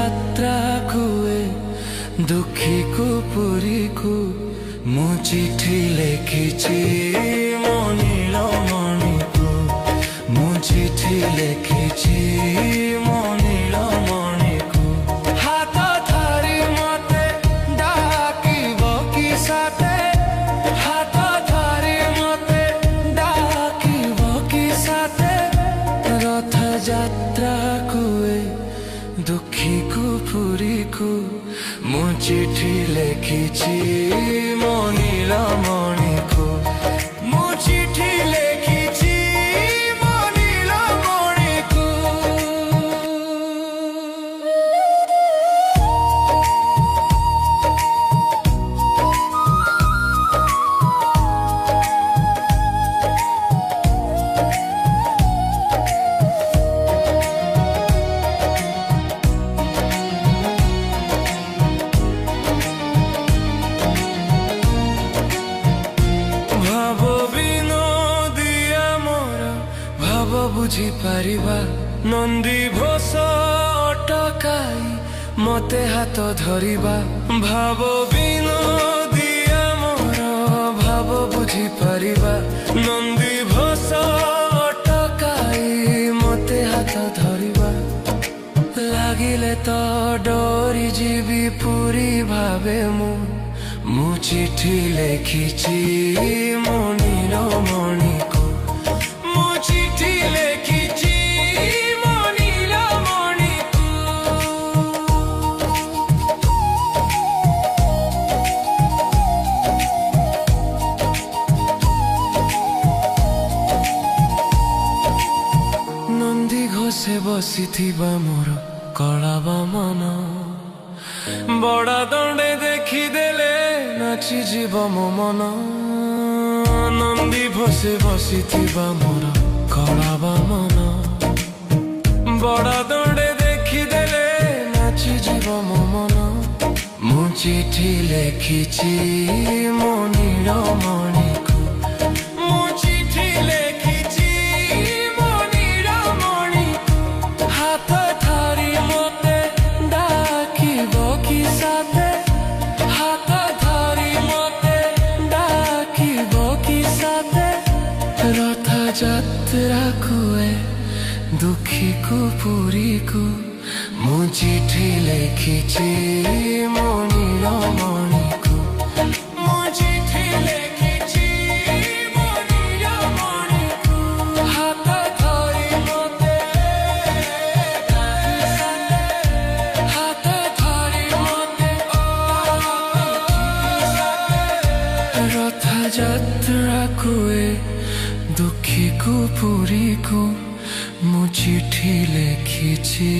ଯାତ୍ରା କୁଏ ଦୁଃଖୀକୁ ପୁରୀକୁ ମୁଁ ଚିଠି ଲେଖିଛି ମୋ ନୀଳମଣିକୁ ମୁଁ ଚିଠି ଲେଖିଛି ମୋ ନୀଳମଣିକୁ ହାତ ଧରି ମତେ ଡାକିବ କି ସାଥେ ହାତ ଧରି ମତେ ଡାକିବ କି ସାଥେ ରଥଯାତ୍ରା କୁଏ ଦୁଃଖୀକୁ ପୁରୀକୁ ମୁଁ ଚିଠି ଲେଖିଛି ମୋ ନୀଳମଣିକୁ ମୁଁ ଚିଠି ଲେଖିଛି ମୋ ନୀଳମଣିକୁ। बुझी पारिबा नंदी घोष अटकाई मते हाथ धरिबा भाव विनोदिया मोर भाव बुझी पारिबा नंदी घोष अटकाई मते हाथ धरिबा लागिले तो डोरी जीवी पूरी भावे मु चिठी लेखिछि मो नीलमणिको चिठी लेखिछि मो नीलमणिको। नंदी घोषे बसिथिबा मोर कलाबा मन बड़ा दंडे देखिदेले नाची जीव मो मन नंदी घोषे बसिथिबा मोर कलाबा मन बड़ा दंडे देखिदेले नाची जीव मो मन मु चिठी लेखिछि मो नीलमणिको मु चिठी लेखिछि मो नीलमणिको हाथ धरि मते डाकिब कि साथे हाथ धरि मते डाकिब कि साथे रथयात्रा कुए दुःखीको पुरीको मु चिठी लेखिछि मो नीलमणिको मु चिठी लेखिछि मो नीलमणिको हाथ धरि मते हाथ धरि मते रथयात्रा कुए दुःखीको पुरीको मु चिठी लेखिछि।